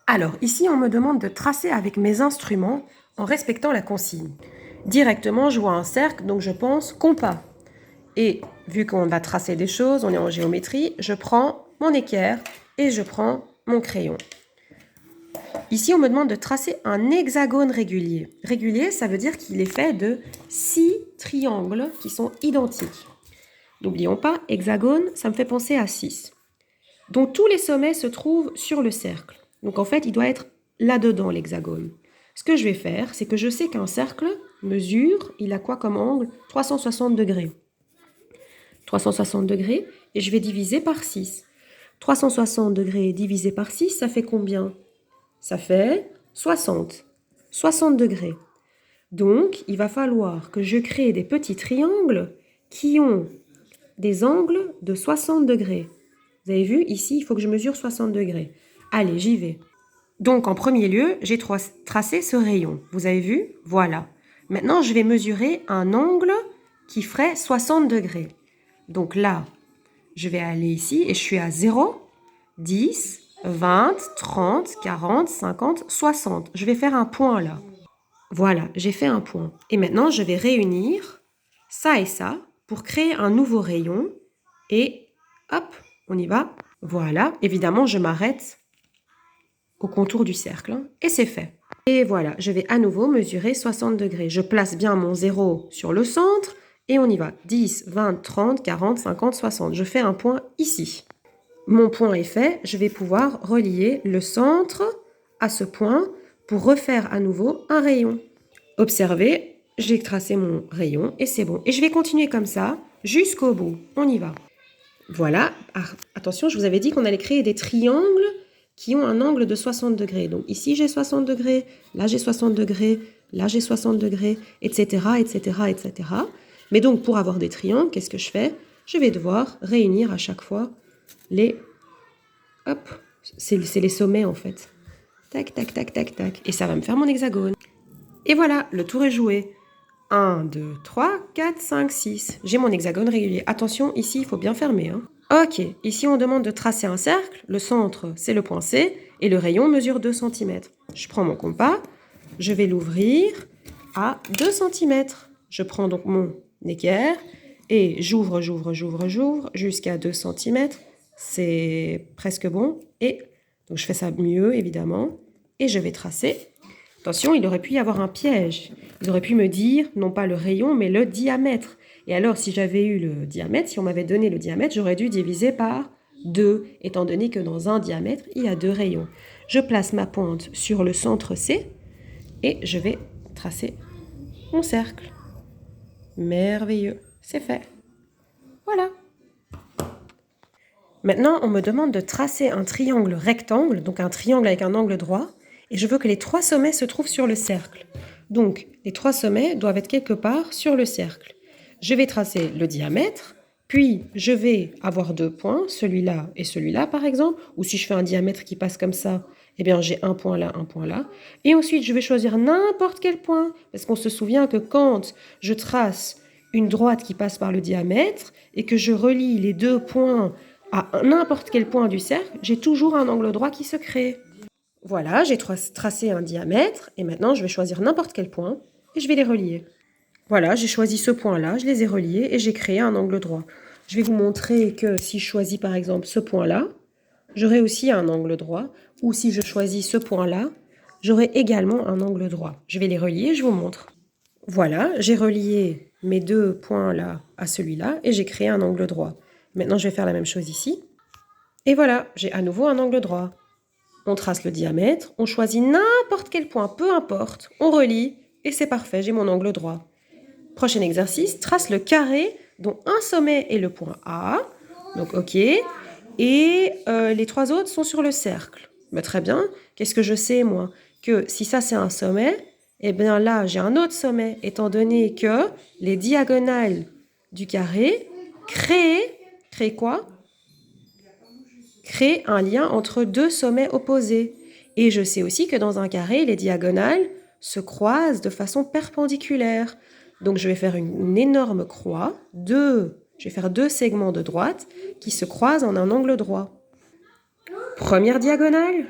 Alors, ici, on me demande de tracer avec mes instruments en respectant la consigne. Directement, je vois un cercle, donc je pense compas. Et vu qu'on va tracer des choses, on est en géométrie, je prends mon équerre et je prends mon crayon. Ici, on me demande de tracer un hexagone régulier. Régulier, ça veut dire qu'il est fait de 6 triangles qui sont identiques. N'oublions pas, hexagone, ça me fait penser à 6. Donc tous les sommets se trouvent sur le cercle. Donc en fait, il doit être là-dedans, l'hexagone. Ce que je vais faire, c'est que je sais qu'un cercle mesure, il a quoi comme angle? 360 degrés. 360 degrés, et je vais diviser par 6. 360 degrés divisé par 6, ça fait combien? Ça fait 60. 60 degrés. Donc, il va falloir que je crée des petits triangles qui ont des angles de 60 degrés. Vous avez vu, ici, il faut que je mesure 60 degrés. Allez, j'y vais. Donc, en premier lieu, j'ai tracé ce rayon. Vous avez vu? Voilà. Maintenant, je vais mesurer un angle qui ferait 60 degrés. Donc là, je vais aller ici et je suis à 0, 10, 20, 30, 40, 50, 60. Je vais faire un point là. Voilà, j'ai fait un point. Et maintenant, je vais réunir ça et ça pour créer un nouveau rayon. Et hop, on y va. Voilà, évidemment, je m'arrête au contour du cercle. Et c'est fait. Et voilà, je vais à nouveau mesurer 60 degrés. Je place bien mon 0 sur le centre et on y va. 10, 20, 30, 40, 50, 60. Je fais un point ici. Mon point est fait. Je vais pouvoir relier le centre à ce point pour refaire à nouveau un rayon. Observez, j'ai tracé mon rayon et c'est bon. Et je vais continuer comme ça jusqu'au bout. On y va. Voilà. Ah, attention, je vous avais dit qu'on allait créer des triangles qui ont un angle de 60 degrés. Donc ici, j'ai 60 degrés, là, j'ai 60 degrés, là, j'ai 60 degrés, etc., etc., etc. Mais donc, pour avoir des triangles, qu'est-ce que je fais? Je vais devoir réunir à chaque fois les... Hop, c'est les sommets, en fait. Tac, tac, tac, tac, tac. Et ça va me faire mon hexagone. Et voilà, le tour est joué. 1, 2, 3, 4, 5, 6. J'ai mon hexagone régulier. Attention, ici, il faut bien fermer. Ok, ici, on demande de tracer un cercle. Le centre, c'est le point C. Et le rayon mesure 2 cm. Je prends mon compas. Je vais l'ouvrir à 2 cm. Je prends donc mon équerre. Et j'ouvre jusqu'à 2 cm. C'est presque bon. Et donc, je fais ça mieux, évidemment. Et je vais tracer. Attention, il aurait pu y avoir un piège. Ils auraient pu me dire, non pas le rayon, mais le diamètre. Et alors, si j'avais eu le diamètre, si on m'avait donné le diamètre, j'aurais dû diviser par 2, étant donné que dans un diamètre, il y a 2 rayons. Je place ma pointe sur le centre C et je vais tracer mon cercle. Merveilleux, c'est fait. Voilà. Maintenant, on me demande de tracer un triangle rectangle, donc un triangle avec un angle droit, et je veux que les 3 sommets se trouvent sur le cercle. Donc, les 3 sommets doivent être quelque part sur le cercle. Je vais tracer le diamètre, puis je vais avoir 2 points, celui-là et celui-là par exemple, ou si je fais un diamètre qui passe comme ça, eh bien j'ai un point là, un point là. Et ensuite, je vais choisir n'importe quel point, parce qu'on se souvient que quand je trace une droite qui passe par le diamètre et que je relie les 2 points à n'importe quel point du cercle, j'ai toujours un angle droit qui se crée. Voilà, j'ai tracé un diamètre et maintenant je vais choisir n'importe quel point et je vais les relier. Voilà, j'ai choisi ce point-là, je les ai reliés et j'ai créé un angle droit. Je vais vous montrer que si je choisis par exemple ce point-là, j'aurai aussi un angle droit, ou si je choisis ce point-là, j'aurai également un angle droit. Je vais les relier et je vous montre. Voilà, j'ai relié mes 2 points-là à celui-là et j'ai créé un angle droit. Maintenant, je vais faire la même chose ici. Et voilà, j'ai à nouveau un angle droit. On trace le diamètre, on choisit n'importe quel point, peu importe, on relie et c'est parfait, j'ai mon angle droit. Prochain exercice, trace le carré dont un sommet est le point A. Donc ok. Et les 3 autres sont sur le cercle. Mais très bien. Qu'est-ce que je sais, moi? Que si ça c'est un sommet, eh bien là j'ai un autre sommet, étant donné que les diagonales du carré créent quoi? Créent un lien entre 2 sommets opposés. Et je sais aussi que dans un carré, les diagonales se croisent de façon perpendiculaire. Donc je vais faire une énorme croix, je vais faire 2 segments de droite qui se croisent en un angle droit. Première diagonale,